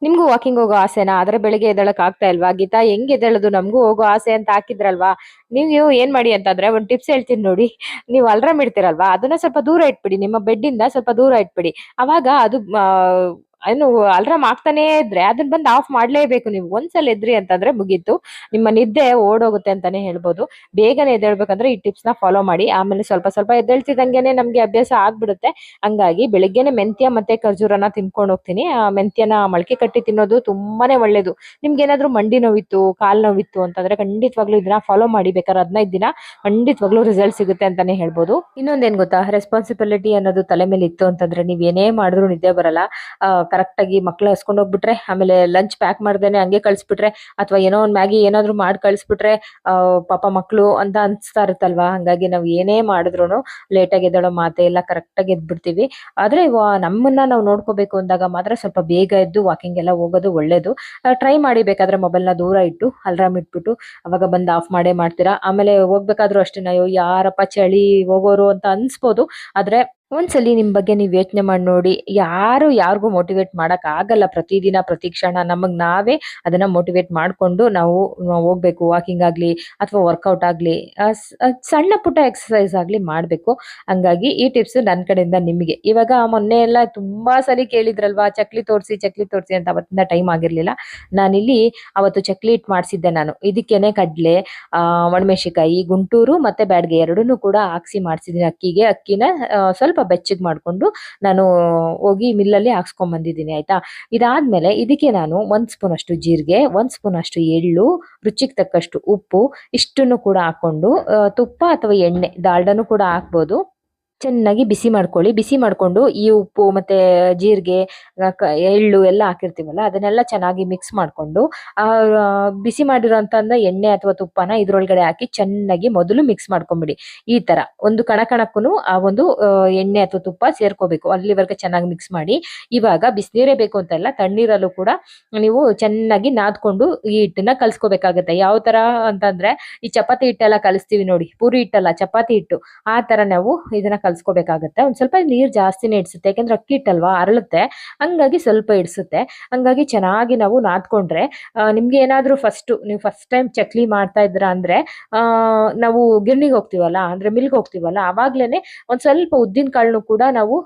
ನಿಮ್ಗೂ ವಾಕಿಂಗ್ ಹೋಗೋ ಆಸೆನಾ? ಆದ್ರೆ ಬೆಳಿಗ್ಗೆ ಎದ್ದೇಳಕ್ ಆಗ್ತಾ ಇಲ್ವಾ? ಗೀತಾ ಹೆಂಗ್ ಎದ್ದೇಳೋದು? ನಮಗೂ ಹೋಗೋ ಆಸೆ ಅಂತ ಹಾಕಿದ್ರಲ್ವಾ? ನೀವು ಏನ್ ಮಾಡಿ ಅಂತಂದ್ರೆ ಒಂದ್ ಟಿಪ್ಸ್ ಹೇಳ್ತೀನಿ ನೋಡಿ. ನೀವು ಅಲಾರ್ಮ್ ಇಡ್ತೀರಲ್ವಾ? ಅದನ್ನ ಸ್ವಲ್ಪ ದೂರ ಇಟ್ಬಿಡಿ. ನಿಮ್ಮ ಬೆಡ್ಡಿಂದ ಸ್ವಲ್ಪ ದೂರ ಇಟ್ಬಿಡಿ. ಅವಾಗ ಅದು ಏನು ಅಲಾರ್ಮ್ ಆಗ್ತಾನೇ ಇದ್ರೆ ಅದನ್ನ ಬಂದ್ ಆಫ್ ಮಾಡ್ಲೇಬೇಕು ನೀವು. ಒಂದ್ಸಲ ಎದ್ರಿ ಅಂತಂದ್ರೆ ಮುಗೀತು. ನಿಮ್ಮ ನಿದ್ದೆ ಓಡೋಗುತ್ತೆ ಅಂತಾನೆ ಹೇಳ್ಬೋದು. ಬೇಗನೆ ಎದ್ದೇಳ್ಬೇಕಂದ್ರೆ ಈ ಟಿಪ್ಸ್‌ನ ಫಾಲೋ ಮಾಡಿ. ಆಮೇಲೆ ಸ್ವಲ್ಪ ಸ್ವಲ್ಪ ಎದ್ದೇಳ್ತಿದ್ದಂಗೆನೆ ನಮ್ಗೆ ಅಭ್ಯಾಸ ಆಗ್ಬಿಡುತ್ತೆ. ಹಂಗಾಗಿ ಬೆಳಿಗ್ಗೆನೆ ಮೆಂತ್ಯ ಮತ್ತೆ ಖರ್ಜೂರನ ತಿನ್ಕೊಂಡ್ ಹೋಗ್ತೀನಿ. ಮೆಂತ್ಯನ ಮೊಳಕೆ ಕಟ್ಟಿ ತಿನ್ನೋದು ತುಂಬಾನೇ ಒಳ್ಳೇದು. ನಿಮ್ಗೇನಾದ್ರೂ ಮಂಡಿ ನೋವಿತ್ತು, ಕಾಲ್ ನೋವಿತ್ತು ಅಂತಂದ್ರೆ ಖಂಡಿತವಾಗ್ಲೂ ಇದನ್ನ ಫಾಲೋ ಮಾಡಿ. ಬೇಕಾದ್ರೆ 15 ದಿನ ಖಂಡಿತವಾಗ್ಲೂ ರಿಸಲ್ಟ್ ಸಿಗುತ್ತೆ ಅಂತಾನೆ ಹೇಳ್ಬೋದು. ಇನ್ನೊಂದೇನ್ ಗೊತ್ತಾ? ರೆಸ್ಪಾನ್ಸಿಬಿಲಿಟಿ ಅನ್ನೋದು ತಲೆ ಮೇಲೆ ಇತ್ತು ಅಂತಂದ್ರೆ ನೀವ್ ಏನೇ ಮಾಡಿದ್ರು ನಿದ್ದೆ ಬರಲ್ಲ. ಕರೆಕ್ಟ್ ಆಗಿ ಮಕ್ಳು ಹಸ್ಕೊಂಡ್ ಹೋಗ್ಬಿಟ್ರೆ, ಆಮೇಲೆ ಲಂಚ್ ಪ್ಯಾಕ್ ಮಾಡ್ದೇನೆ ಹಂಗೆ ಕಳ್ಸ್ಬಿಟ್ರೆ, ಅಥವಾ ಏನೋ ಒಂದ್ ಮ್ಯಾಗಿ ಏನಾದ್ರು ಮಾಡಿ ಕಳ್ಸ್ಬಿಟ್ರೆ ಪಾಪ ಮಕ್ಳು ಅಂತ ಅನ್ಸ್ತಾ ಇರುತ್ತಲ್ವಾ. ಹಂಗಾಗಿ ನಾವ್ ಏನೇ ಮಾಡಿದ್ರುನು ಲೇಟ್ ಆಗಿ ಎದ್ದೇಳೋ ಮಾತೆ ಇಲ್ಲ, ಕರೆಕ್ಟ್ ಆಗಿ ಎದ್ಬಿಡ್ತೀವಿ. ಆದ್ರೆ ನಮ್ಮನ್ನ ನಾವು ನೋಡ್ಕೋಬೇಕು ಅಂದಾಗ ಮಾತ್ರ ಸ್ವಲ್ಪ ಬೇಗ ಎದ್ದು ವಾಕಿಂಗ್ ಎಲ್ಲ ಹೋಗೋದು ಒಳ್ಳೇದು. ಟ್ರೈ ಮಾಡಿ. ಬೇಕಾದ್ರೆ ಮೊಬೈಲ್‌ನ ದೂರ ಇಟ್ಟು ಅಲಾರ್ಮ್ ಇಟ್ಬಿಟ್ಟು ಅವಾಗ ಬಂದ್ ಆಫ್ ಮಾಡೇ ಮಾಡ್ತೀರಾ. ಆಮೇಲೆ ಹೋಗ್ಬೇಕಾದ್ರೂ ಅಷ್ಟೇನೆ, ಅಯ್ಯೋ ಯಾರಪ್ಪ ಚಳಿ ಹೋಗೋರು ಅಂತ ಅನ್ಸ್ಬೋದು. ಆದ್ರೆ ಒಂದ್ಸಲಿ ನಿಮ್ ಬಗ್ಗೆ ನೀವ್ ಯೋಚನೆ ಮಾಡಿ ನೋಡಿ. ಯಾರು ಯಾರಿಗೂ ಮೋಟಿವೇಟ್ ಮಾಡಕ್ ಆಗಲ್ಲ. ಪ್ರತಿದಿನ ಪ್ರತಿ ಕ್ಷಣ ನಮಗ್ ನಾವೇ ಅದನ್ನ ಮೋಟಿವೇಟ್ ಮಾಡ್ಕೊಂಡು ನಾವು ಹೋಗ್ಬೇಕು. ವಾಕಿಂಗ್ ಆಗ್ಲಿ ಅಥವಾ ವರ್ಕೌಟ್ ಆಗ್ಲಿ, ಸಣ್ಣ ಪುಟ್ಟ ಎಕ್ಸರ್ಸೈಸ್ ಆಗ್ಲಿ ಮಾಡ್ಬೇಕು. ಹಂಗಾಗಿ ಈ ಟಿಪ್ಸ್ ನನ್ ಕಡೆಯಿಂದ ನಿಮಗೆ. ಇವಾಗ ಮೊನ್ನೆ ಎಲ್ಲ ತುಂಬಾ ಸರಿ ಕೇಳಿದ್ರಲ್ವಾ, ಚಕ್ಲಿ ತೋರ್ಸಿ ಚಕ್ಲಿ ತೋರ್ಸಿ ಅಂತ. ಅವತ್ತಿಂದ ಟೈಮ್ ಆಗಿರ್ಲಿಲ್ಲ. ನಾನಿಲ್ಲಿ ಅವತ್ತು ಚಕ್ಲಿ ಹಿಟ್ ಮಾಡ್ಸಿದ್ದೆ ನಾನು. ಇದಕ್ಕೇನೆ ಕಡ್ಲೆ, ಒಣಮೆಣಸಿನಕಾಯಿ, ಗುಂಟೂರು ಮತ್ತೆ ಬ್ಯಾಡಗೆ ಎರಡನ್ನೂ ಕೂಡ ಹಾಕ್ಸಿ ಮಾಡ್ಸಿದೀನಿ. ಅಕ್ಕಿನ ಸ್ವಲ್ಪ ಬೆಚ್ಚಗ್ ಮಾಡ್ಕೊಂಡು ನಾನು ಹೋಗಿ ಮಿಲ್ಲಲ್ಲಿ ಹಾಕ್ಸ್ಕೊಂಡ್ ಬಂದಿದ್ದೀನಿ ಆಯ್ತಾ. ಇದಾದ್ಮೇಲೆ ಇದಕ್ಕೆ ನಾನು 1 ಸ್ಪೂನ್ ಅಷ್ಟು ಜೀರಿಗೆ, 1 ಸ್ಪೂನ್ ಅಷ್ಟು ಎಳ್ಳು, ರುಚಿಗೆ ತಕ್ಕಷ್ಟು ಉಪ್ಪು ಇಷ್ಟನ್ನು ಕೂಡ ಹಾಕೊಂಡು, ತುಪ್ಪ ಅಥವಾ ಎಣ್ಣೆ ಡಾಲ್ಡಾನು ಕೂಡ ಹಾಕ್ಬೋದು. ಚೆನ್ನಾಗಿ ಬಿಸಿ ಮಾಡ್ಕೊಳ್ಳಿ. ಬಿಸಿ ಮಾಡ್ಕೊಂಡು ಈ ಉಪ್ಪು ಮತ್ತೆ ಜೀರಿಗೆ, ಎಳ್ಳು ಎಲ್ಲ ಹಾಕಿರ್ತೀವಲ್ಲ ಅದನ್ನೆಲ್ಲ ಚೆನ್ನಾಗಿ ಮಿಕ್ಸ್ ಮಾಡ್ಕೊಂಡು, ಆ ಬಿಸಿ ಮಾಡಿರೋಂತಂದ ಎಣ್ಣೆ ಅಥವಾ ತುಪ್ಪನ ಇದ್ರೊಳಗಡೆ ಹಾಕಿ ಚೆನ್ನಾಗಿ ಮೊದಲು ಮಿಕ್ಸ್ ಮಾಡ್ಕೊಂಬಿಡಿ. ಈ ತರ ಒಂದು ಕಣಕ್ಕೂನು ಆ ಒಂದು ಎಣ್ಣೆ ಅಥವಾ ತುಪ್ಪ ಸೇರ್ಕೋಬೇಕು. ಅಲ್ಲಿವರೆಗೆ ಚೆನ್ನಾಗಿ ಮಿಕ್ಸ್ ಮಾಡಿ. ಇವಾಗ ಬಿಸಿನೀರೇ ಬೇಕು ಅಂತಲ್ಲ, ತಣ್ಣೀರಲ್ಲೂ ಕೂಡ ನೀವು ಚೆನ್ನಾಗಿ ನಾದ್ಕೊಂಡು ಈ ಹಿಟ್ಟನ್ನ ಕಲ್ಸ್ಕೋಬೇಕಾಗತ್ತೆ. ಯಾವ ತರ ಅಂತಂದ್ರೆ, ಈ ಚಪಾತಿ ಹಿಟ್ಟೆಲ್ಲ ಕಲಿಸ್ತೀವಿ ನೋಡಿ, ಪೂರಿ ಹಿಟ್ಟಲ್ಲ ಚಪಾತಿ ಹಿಟ್ಟು, ಆ ತರ ನಾವು ಇದನ್ನ ಕಲ್ಸ್ಕೋಬೇಕಾಗತ್ತೆ. ಒಂದ್ ಸ್ವಲ್ಪ ನೀರ್ ಜಾಸ್ತಿನೇ ಇಡ್ಸುತ್ತೆ. ಯಾಕಂದ್ರೆ ಅಕ್ಕಿ ಹಿಟ್ಟಲ್ವಾ, ಅರಳುತ್ತೆ. ಹಂಗಾಗಿ ಸ್ವಲ್ಪ ಇಡ್ಸುತ್ತೆ. ಹಂಗಾಗಿ ಚೆನ್ನಾಗಿ ನಾವು ನಾದ್ಕೊಂಡ್ರೆ, ನಿಮ್ಗೆ ಏನಾದ್ರೂ ನೀವು ಫಸ್ಟ್ ಟೈಮ್ ಚಕ್ಲಿ ಮಾಡ್ತಾ ಇದ್ರ ಅಂದ್ರೆ, ನಾವು ಗಿರ್ನಿಗೆ ಹೋಗ್ತೀವಲ್ಲ, ಅಂದ್ರೆ ಮಿಲ್ಗೆ ಹೋಗ್ತೀವಲ್ಲ, ಅವಾಗ್ಲೇನೆ ಒಂದ್ ಸ್ವಲ್ಪ ಉದ್ದಿನ ಕಾಳನ್ನು ಕೂಡ ನಾವು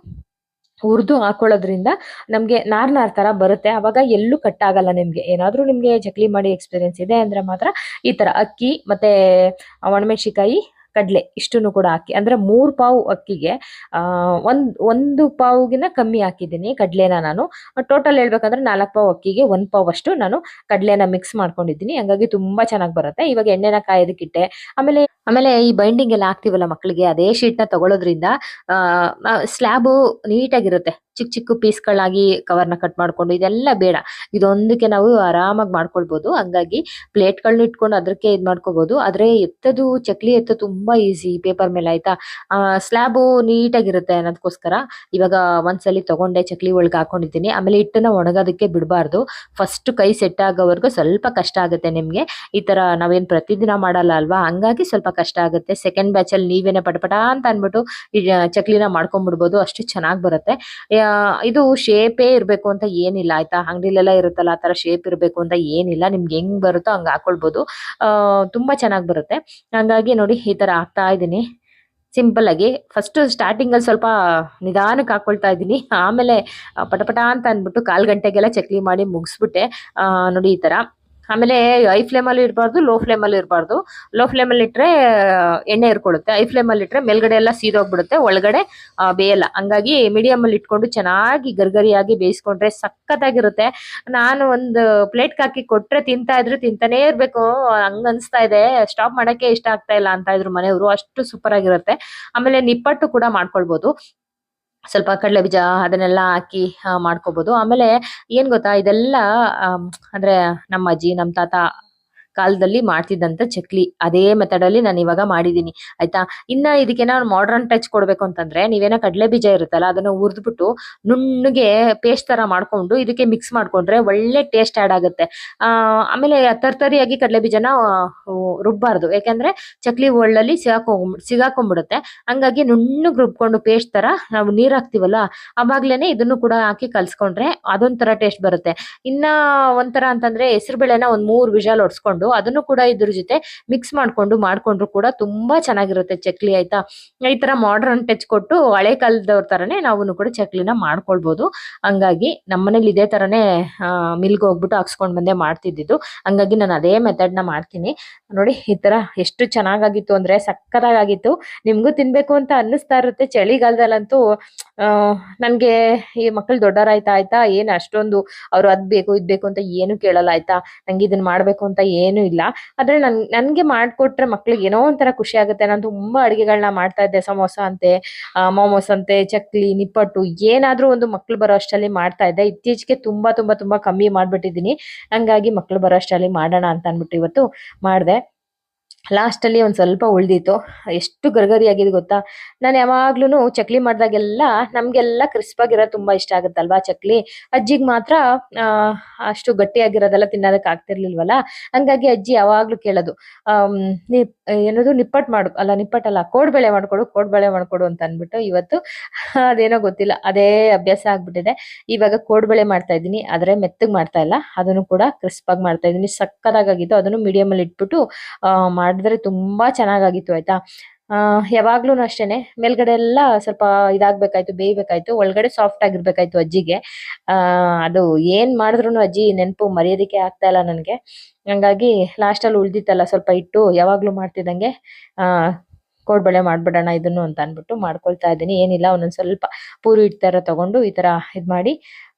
ಹುರ್ದು ಹಾಕೊಳ್ಳೋದ್ರಿಂದ ನಮ್ಗೆ ನಾರ್ ತರ ಬರುತ್ತೆ. ಅವಾಗ ಎಲ್ಲೂ ಕಟ್ ಆಗಲ್ಲ ನಿಮ್ಗೆ. ಏನಾದ್ರೂ ನಿಮ್ಗೆ ಚಕ್ಲಿ ಮಾಡಿ ಎಕ್ಸ್ಪೀರಿಯನ್ಸ್ ಇದೆ ಅಂದ್ರೆ ಮಾತ್ರ ಈ ತರ ಅಕ್ಕಿ ಮತ್ತೆ ಒಣಮೆಣಸಿನಕಾಯಿ, ಕಡ್ಲೆ ಇಷ್ಟನ್ನು ಕೂಡ ಹಾಕಿ. ಅಂದ್ರೆ 3 ಪಾವು ಅಕ್ಕಿಗೆ ಒಂದು ಪಾವುಗಿನ ಕಮ್ಮಿ ಹಾಕಿದ್ದೀನಿ ಕಡ್ಲೆನ ನಾನು. ಟೋಟಲ್ ಹೇಳ್ಬೇಕಂದ್ರೆ 4 ಪಾವು ಅಕ್ಕಿಗೆ 1 ಪಾವ್ ಅಷ್ಟು ನಾನು ಕಡ್ಲೆನ ಮಿಕ್ಸ್ ಮಾಡ್ಕೊಂಡಿದ್ದೀನಿ. ಹಂಗಾಗಿ ತುಂಬಾ ಚೆನ್ನಾಗಿ ಬರುತ್ತೆ. ಇವಾಗ ಎಣ್ಣೆನ ಕಾಯೋದಕ್ಕಿಟ್ಟೆ. ಆಮೇಲೆ ಆಮೇಲೆ ಈ ಬೈಂಡಿಂಗ್ ಎಲ್ಲ ಹಾಕ್ತಿವಲ್ಲ ಮಕ್ಕಳಿಗೆ, ಅದೇ ಶೀಟ್‌ನ ತಗೊಳ್ಳೋದ್ರಿಂದ ಸ್ಲ್ಯಾಬು ನೀಟಾಗಿರುತ್ತೆ. ಚಿಕ್ಕ ಚಿಕ್ಕ ಪೀಸ್‌ಗಳಾಗಿ ಕವರ್‌ನ ಕಟ್ ಮಾಡ್ಕೊಂಡು ಇದೆಲ್ಲ ಬೇಡ. ಇದೊಂದಕ್ಕೆ ನಾವು ಆರಾಮಾಗಿ ಮಾಡ್ಕೊಳ್ಬೋದು. ಹಂಗಾಗಿ ಪ್ಲೇಟ್‌ಗಳ್ನ ಇಟ್ಕೊಂಡು ಅದಕ್ಕೆ ಮಾಡ್ಕೋಬಹುದು. ಆದ್ರೆ ಚಕ್ಲಿ ಎತ್ತೋದು ತುಂಬಾ ಈಸಿ ಪೇಪರ್ ಮೇಲೆ ಆಯ್ತಾ. ಸ್ಲ್ಯಾಬು ನೀಟಾಗಿರುತ್ತೆ ಅನ್ನೋದಕ್ಕೋಸ್ಕರ ಇವಾಗ ಒಂದ್ಸಲಿ ತಗೊಂಡೆ ಚಕ್ಲಿ ಒಳಗೆ ಹಾಕೊಂಡಿದ್ದೀನಿ. ಆಮೇಲೆ ಹಿಟ್ಟನ್ನ ಒಣಗೋದಕ್ಕೆ ಬಿಡಬಾರ್ದು. ಫಸ್ಟ್ ಕೈ ಸೆಟ್ ಆಗೋವರೆಗೂ ಸ್ವಲ್ಪ ಕಷ್ಟ ಆಗುತ್ತೆ ನಿಮ್ಗೆ. ಈ ತರ ನಾವೇನ್ ಪ್ರತಿದಿನ ಮಾಡಲ್ಲ ಅಲ್ವಾ, ಹಂಗಾಗಿ ಸ್ವಲ್ಪ ಕಷ್ಟ ಆಗುತ್ತೆ. ಸೆಕೆಂಡ್ ಬ್ಯಾಚ್ ಅಲ್ಲಿ ನೀವೇನೆ ಪಟಪಟ ಅಂತ ಅನ್ಬಿಟ್ಟು ಈ ಚಕ್ಲಿನ ಮಾಡ್ಕೊಂಡ್ಬಿಡ್ಬೋದು. ಅಷ್ಟು ಚೆನ್ನಾಗಿ ಬರುತ್ತೆ. ಇದು ಶೇಪೇ ಇರ್ಬೇಕು ಅಂತ ಏನಿಲ್ಲ ಆಯ್ತಾ. ಅಂಗಡಿಲೆಲ್ಲ ಇರುತ್ತಲ್ಲ ಆ ತರ ಶೇಪ್ ಇರ್ಬೇಕು ಅಂತ ಏನಿಲ್ಲ. ನಿಮ್ಗೆ ಹೆಂಗ್ ಬರುತ್ತೋ ಹಂಗ ಹಾಕೊಳ್ಬೋದು. ತುಂಬಾ ಚೆನ್ನಾಗಿ ಬರುತ್ತೆ. ಹಂಗಾಗಿ ನೋಡಿ ಈ ತರ ಹಾಕ್ತಾ ಇದ್ದೀನಿ ಸಿಂಪಲ್ ಆಗಿ. ಫಸ್ಟ್ ಸ್ಟಾರ್ಟಿಂಗ್ ಅಲ್ಲಿ ಸ್ವಲ್ಪ ನಿಧಾನಕ್ಕೆ ಹಾಕೊಳ್ತಾ ಇದ್ದೀನಿ. ಆಮೇಲೆ ಪಟಪಟ ಅಂತ ಅನ್ಬಿಟ್ಟು 1/4 ಗಂಟೆಗೆಲ್ಲ ಚಕ್ಲಿ ಮಾಡಿ ಮುಗಿಸ್ಬಿಟ್ಟೆ. ನೋಡಿ ಈ ತರ. ಆಮೇಲೆ ಹೈ ಫ್ಲೇಮ್ ಅಲ್ಲಿ ಇರಬಾರ್ದು, ಲೋ ಫ್ಲೇಮ್ ಅಲ್ಲಿ ಇರಬಾರ್ದು. ಲೋ ಫ್ಲೇಮ್ ಅಲ್ಲಿ ಇಟ್ರೆ ಎಣ್ಣೆ ಇರ್ಕೊಳ್ಳುತ್ತೆ. ಹೈ ಫ್ಲೇಮ್ ಅಲ್ಲಿ ಇಟ್ರೆ ಮೇಲ್ಗಡೆ ಎಲ್ಲ ಸೀದೋಗ್ಬಿಡುತ್ತೆ, ಒಳಗಡೆ ಬೇಯಲ್ಲ. ಹಂಗಾಗಿ ಮೀಡಿಯಂ ಅಲ್ಲಿ ಇಟ್ಕೊಂಡು ಚೆನ್ನಾಗಿ ಗರ್ಗರಿಯಾಗಿ ಬೇಯಿಸ್ಕೊಂಡ್ರೆ ಸಖತ್ತಾಗಿರುತ್ತೆ. ನಾನು ಒಂದು ಪ್ಲೇಟ್ ಹಾಕಿ ಕೊಟ್ರೆ ತಿಂತಾ ಇದ್ರು, ತಿಂತಾನೇ ಇರ್ಬೇಕು ಹಂಗ ಅನ್ಸ್ತಾ ಇದೆ. ಸ್ಟಾಪ್ ಮಾಡಕ್ಕೆ ಇಷ್ಟ ಆಗ್ತಾ ಇಲ್ಲ ಅಂತ ಇದ್ರು ಮನೆಯವರು. ಅಷ್ಟು ಸೂಪರ್ ಆಗಿರುತ್ತೆ. ಆಮೇಲೆ ನಿಪ್ಪಟ್ಟು ಕೂಡ ಮಾಡ್ಕೊಳ್ಬೋದು. ಸ್ವಲ್ಪ ಕಡಲೆ ಬೀಜ ಅದನ್ನೆಲ್ಲ ಹಾಕಿ ಮಾಡ್ಕೋಬಹುದು. ಆಮೇಲೆ ಏನ್ ಗೊತ್ತಾ, ಇದೆಲ್ಲ ಅಂದ್ರೆ ನಮ್ಮ ಅಜ್ಜಿ, ನಮ್ಮ ತಾತ ಕಾಲದಲ್ಲಿ ಮಾಡ್ತಿದ್ದಂತ ಚಕ್ಲಿ ಅದೇ ಮೆಥಡ್ ಅಲ್ಲಿ ನಾನು ಇವಾಗ ಮಾಡಿದೀನಿ ಆಯ್ತಾ. ಇನ್ನ ಇದಕ್ಕೆ ನಾನು ಮಾಡರ್ನ್ ಟಚ್ ಕೊಡ್ಬೇಕು ಅಂತಂದ್ರೆ ನೀವೇನೋ ಕಡಲೆ ಬೀಜ ಇರುತ್ತಲ್ಲ ಅದನ್ನ ಹುರಿದ್ಬಿಟ್ಟು ನುಣ್ಣಗೆ ಪೇಸ್ಟ್ ತರ ಮಾಡ್ಕೊಂಡು ಇದಕ್ಕೆ ಮಿಕ್ಸ್ ಮಾಡ್ಕೊಂಡ್ರೆ ಒಳ್ಳೆ ಟೇಸ್ಟ್ ಆಡ್ ಆಗುತ್ತೆ. ಆಮೇಲೆ ತರ್ತರಿಯಾಗಿ ಕಡಲೆ ಬೀಜನ ರುಬ್ಬಾರ್ದು, ಯಾಕಂದ್ರೆ ಚಕ್ಲಿ ಒಳ್ಳಲ್ಲಿ ಸಿಗಾಕೊಂಡ್ಬಿಡುತ್ತೆ. ಹಂಗಾಗಿ ನುಣ್ಣಗ್ ರುಬ್ಕೊಂಡು ಪೇಸ್ಟ್ ತರ ನಾವು ನೀರ್ ಹಾಕ್ತಿವಲ್ಲ ಅವಾಗ್ಲೇನೆ ಇದನ್ನು ಕೂಡ ಹಾಕಿ ಕಲ್ಸ್ಕೊಂಡ್ರೆ ಅದೊಂಥರ ಟೇಸ್ಟ್ ಬರುತ್ತೆ. ಇನ್ನ ಒಂಥರ ಅಂತಂದ್ರೆ ಹೆಸರು ಬೇಳೆನ ಒಂದ್ 3 ವಿಷಲ್ ಹೊಡ್ಸ್ಕೊಂಡು ಅದನ್ನು ಕೂಡ ಇದ್ರ ಜೊತೆ ಮಿಕ್ಸ್ ಮಾಡ್ಕೊಂಡ್ರು ಕೂಡ ತುಂಬಾ ಚೆನ್ನಾಗಿರುತ್ತೆ ಚಕ್ಲಿ ಆಯ್ತಾ. ಈ ತರ ಮಾಡರ್ನ್ ಟಚ್ ಕೊಟ್ಟು ಹಳೆ ಕಾಲದವ್ರ ತರನೇ ನಾವು ಕೂಡ ಚಕ್ಲಿನ ಮಾಡ್ಕೊಳ್ಬಹುದು. ಹಂಗಾಗಿ ನಮ್ಮನೇಲಿ ಇದೇ ತರನೇ ಮಿಲ್ಗೆ ಹೋಗ್ಬಿಟ್ಟು ಹಾಕ್ಸ್ಕೊಂಡ್ ಬಂದೆ ಮಾಡ್ತಿದ್ದಿದ್ದು. ಹಂಗಾಗಿ ನಾನು ಅದೇ ಮೆಥಡ್ ನ ಮಾಡ್ತೀನಿ ನೋಡಿ. ಈ ತರ ಎಷ್ಟು ಚೆನ್ನಾಗಾಗಿತ್ತು ಅಂದ್ರೆ ಸಕ್ಕತ್ತಾಗಿತ್ತು. ನಿಮ್ಗೂ ತಿನ್ಬೇಕು ಅಂತ ಅನ್ನಿಸ್ತಾ ಇರುತ್ತೆ. ಚಳಿಗಾಲದಲ್ಲಂತೂ ನನ್ಗೆ ಈ ಮಕ್ಳು ದೊಡ್ಡವರಾಯ್ತಾ ಆಯ್ತಾ ಏನ್ ಅಷ್ಟೊಂದು ಅವ್ರು ಅದ್ ಬೇಕು ಇದ್ ಬೇಕು ಅಂತ ಏನು ಕೇಳಲ್ಲ ಆಯ್ತಾ. ನಂಗೆ ಇದನ್ನ ಮಾಡ್ಬೇಕು ಅಂತ ಏನು ಇಲ್ಲ. ಆದ್ರೆ ನನ್ಗೆ ಮಾಡ್ಕೊಟ್ರೆ ಮಕ್ಳಿಗೆ ಏನೋ ಒಂಥರ ಖುಷಿ ಆಗುತ್ತೆ. ನಾನು ತುಂಬಾ ಅಡಿಗೆಗಳನ್ನ ಮಾಡ್ತಾ ಇದ್ದೆ, ಸಮೋಸ ಅಂತೆ, ಮೋಮೋಸ್ ಅಂತೆ, ಚಕ್ಲಿ, ನಿಪ್ಪಟ್ಟು, ಏನಾದ್ರೂ ಒಂದು ಮಕ್ಳು ಬರೋ ಅಷ್ಟರಲ್ಲಿ ಮಾಡ್ತಾ ಇದ್ದೆ. ಇತ್ತೀಚೆಗೆ ತುಂಬಾ ತುಂಬಾ ತುಂಬಾ ಕಮ್ಮಿ ಮಾಡ್ಬಿಟ್ಟಿದೀನಿ. ಹಂಗಾಗಿ ಮಕ್ಳು ಬರೋ ಅಷ್ಟರಲ್ಲಿ ಮಾಡೋಣ ಅಂತ ಅನ್ಬಿಟ್ಟು ಇವತ್ತು ಮಾಡ್ದೆ. ಲಾಸ್ಟ್ ಅಲ್ಲಿ ಒಂದ್ ಸ್ವಲ್ಪ ಉಳ್ದಿತ್ತು. ಎಷ್ಟು ಗರ್ಗರಿ ಆಗಿದೆ ಗೊತ್ತಾ. ನಾನು ಯಾವಾಗ್ಲೂನು ಚಕ್ಲಿ ಮಾಡ್ದಾಗೆಲ್ಲ ನಮ್ಗೆಲ್ಲ ಕ್ರಿಸ್ಪ್ ಆಗಿರೋದು ತುಂಬಾ ಇಷ್ಟ ಆಗುತ್ತಲ್ವಾ ಚಕ್ಲಿ. ಅಜ್ಜಿಗ್ ಮಾತ್ರ ಅಷ್ಟು ಗಟ್ಟಿಯಾಗಿರೋದೆಲ್ಲ ತಿನ್ನೋದಕ್ ಆಗ್ತಿರ್ಲಿಲ್ವಲ್ಲ. ಹಂಗಾಗಿ ಅಜ್ಜಿ ಯಾವಾಗ್ಲೂ ಕೇಳೋದು ಏನದು ನಿಪ್ಪಟ್ಟಲ್ಲ ಕೋಡ್ಬೇಳೆ ಮಾಡ್ಕೊಡು ಅಂತ ಅನ್ಬಿಟ್ಟು ಇವತ್ತು ಅದೇನೋ ಗೊತ್ತಿಲ್ಲ ಅದೇ ಅಭ್ಯಾಸ ಆಗ್ಬಿಟ್ಟಿದೆ. ಇವಾಗ ಕೋಡ್ಬೇಳೆ ಮಾಡ್ತಾ ಇದ್ದೀನಿ, ಆದ್ರೆ ಮೆತ್ತಗ್ ಮಾಡ್ತಾ ಇಲ್ಲ, ಅದನ್ನು ಕೂಡ ಕ್ರಿಸ್ಪ್ ಆಗಿ ಮಾಡ್ತಾ ಇದ್ದೀನಿ. ಸಕ್ಕತ್ತಾಗಿತ್ತು. ಅದನ್ನು ಮೀಡಿಯಂ ಅಲ್ಲಿ ಇಟ್ಬಿಟ್ಟು ಮಾಡಿದ್ರೆ ತುಂಬಾ ಚೆನ್ನಾಗಾಗಿತ್ತು ಆಯ್ತಾ. ಯಾವಾಗ್ಲೂನು ಅಷ್ಟೇನೆ ಮೇಲ್ಗಡೆ ಎಲ್ಲ ಸ್ವಲ್ಪ ಇದಾಗ್ಬೇಕಾಯ್ತು, ಬೇಯ್ಬೇಕಾಯ್ತು, ಒಳಗಡೆ ಸಾಫ್ಟ್ ಆಗಿರ್ಬೇಕಾಯ್ತು ಅಜ್ಜಿಗೆ. ಅದು ಏನ್ ಮಾಡಿದ್ರು ಅಜ್ಜಿ ನೆನಪು ಮರೆಯೋದಿಕ್ಕೆ ಆಗ್ತಾ ಇಲ್ಲ ನನ್ಗೆ. ಹಂಗಾಗಿ ಲಾಸ್ಟ್ ಅಲ್ಲಿ ಉಳ್ದಿತ್ತಲ್ಲ ಸ್ವಲ್ಪ ಇಟ್ಟು ಯಾವಾಗ್ಲೂ ಮಾಡ್ತಿದ್ದಂಗೆ ಕೋಡ್ಬಳೆ ಮಾಡ್ಬಿಡೋಣ ಇದನ್ನು ಅಂತ ಅನ್ಬಿಟ್ಟು ಮಾಡ್ಕೊಳ್ತಾ ಇದ್ದೀನಿ. ಏನಿಲ್ಲ, ಒಂದೊಂದ್ ಸ್ವಲ್ಪ ಪೂರಿ ಹಿಟ್ ತರ ತಗೊಂಡು ಈ ತರ ಇದ್ ಮಾಡಿ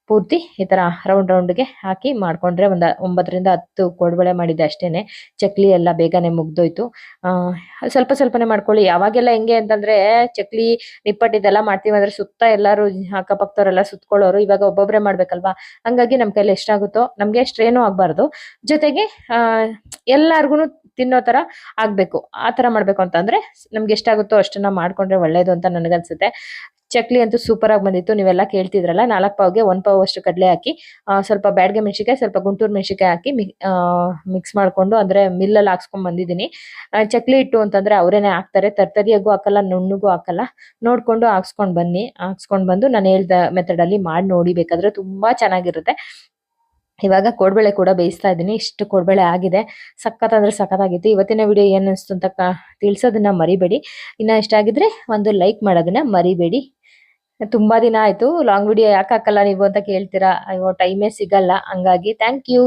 ಪೂರ್ತಿ ಈ ತರ ರೌಂಡ್ಗೆ ಹಾಕಿ ಮಾಡ್ಕೊಂಡ್ರೆ 9ರಿಂದ 10 ಕೋಡ್ಬಳೆ ಮಾಡಿದ್ದೆ ಅಷ್ಟೇನೆ. ಚಕ್ಲಿ ಎಲ್ಲ ಬೇಗನೆ ಮುಗ್ದೋಯ್ತು. ಸ್ವಲ್ಪ ಸ್ವಲ್ಪನೇ ಮಾಡ್ಕೊಳ್ಳಿ. ಅವಾಗೆಲ್ಲ ಹೆಂಗೆ ಅಂತಂದ್ರೆ ಚಕ್ಲಿ ನಿಪ್ಪಟ್ಟಿದೆಲ್ಲ ಮಾಡ್ತೀವಿ ಅಂದ್ರೆ ಸುತ್ತ ಎಲ್ಲಾರು ಅಕ್ಕಪಕ್ಕದವರೆಲ್ಲ ಸುತ್ಕೊಳ್ಳೋರು. ಇವಾಗ ಒಬ್ಬೊಬ್ರೆ ಮಾಡ್ಬೇಕಲ್ವಾ. ಹಂಗಾಗಿ ನಮ್ ಕೈಲಿ ಎಷ್ಟಾಗುತ್ತೋ ನಮ್ಗೆ ಸ್ಟ್ರೇನು ಆಗ್ಬಾರ್ದು, ಜೊತೆಗೆ ಎಲ್ಲಾರ್ಗುನು ತಿನ್ನೋ ತರ ಆಗ್ಬೇಕು. ಆ ತರ ಮಾಡ್ಬೇಕು ಅಂತಂದ್ರೆ ನಮ್ಗೆ ಎಷ್ಟಾಗುತ್ತೋ ಅಷ್ಟನ್ನ ಮಾಡ್ಕೊಂಡ್ರೆ ಒಳ್ಳೇದು ಅಂತ ನನ್ಗನ್ಸುತ್ತೆ. ಚಕ್ಲಿ ಅಂತೂ ಸೂಪರ್ ಆಗಿ ಬಂದಿತ್ತು. ನೀವೆಲ್ಲ ಕೇಳ್ತಿದ್ರಲ್ಲ, 4 ಪಾವ್ಗೆ 1 ಪಾವ್ ಅಷ್ಟು ಕಡಲೆ ಹಾಕಿ ಸ್ವಲ್ಪ ಬ್ಯಾಡ್ಗೆ ಮೆಣಸಿಕಾಯಿ, ಸ್ವಲ್ಪ ಗುಂಟೂರು ಮೆಣಸಿಕಾಯಿ ಹಾಕಿ ಮಿಕ್ಸ್ ಮಾಡ್ಕೊಂಡು ಅಂದ್ರೆ ಮಿಲ್ಲಲ್ಲಿ ಹಾಕ್ಸ್ಕೊಂಡ್ ಬಂದಿದ್ದೀನಿ. ಚಕ್ಲಿ ಹಿಟ್ಟು ಅಂತಂದ್ರೆ ಅವರೇನೆ ಹಾಕ್ತಾರೆ, ತರ್ತರಿಯಾಗೂ ಹಾಕಲ್ಲ, ನುಣ್ಣಗೂ ಹಾಕಲ್ಲ. ನೋಡ್ಕೊಂಡು ಹಾಕ್ಸ್ಕೊಂಡ್ ಬಂದು ನಾನು ಹೇಳ್ದ ಮೆಥಡ್ ಅಲ್ಲಿ ಮಾಡಿ ನೋಡಿ, ಬೇಕಾದ್ರೆ ತುಂಬಾ ಚೆನ್ನಾಗಿರುತ್ತೆ. ಇವಾಗ ಕೋಡ್ಬೇಳೆ ಕೂಡ ಬೇಯಿಸ್ತಾ ಇದ್ದೀನಿ. ಇಷ್ಟು ಕೋಡ್ಬೇಳೆ ಆಗಿದೆ. ಸಖತ್ ಅಂದ್ರೆ ಸಖತ್ತಾಗಿತ್ತು. ಇವತ್ತಿನ ವಿಡಿಯೋ ಏನ್ ಅನಿಸ್ತು ಅಂತ ತಿಳಿಸೋದನ್ನ ಮರಿಬೇಡಿ. ಇನ್ನ ಇಷ್ಟ ಆಗಿದ್ರೆ ಒಂದು ಲೈಕ್ ಮಾಡೋದನ್ನ ಮರಿಬೇಡಿ. ತುಂಬಾ ದಿನ ಆಯ್ತು ಲಾಂಗ್ ವಿಡಿಯೋ ಯಾಕೆ ಹಾಕಲ್ಲ ನೀವು ಅಂತ ಕೇಳ್ತೀರಾ. ಅಯ್ಯೋ ಟೈಮೇ ಸಿಗಲ್ಲ. ಹಂಗಾಗಿ ಥ್ಯಾಂಕ್ ಯು.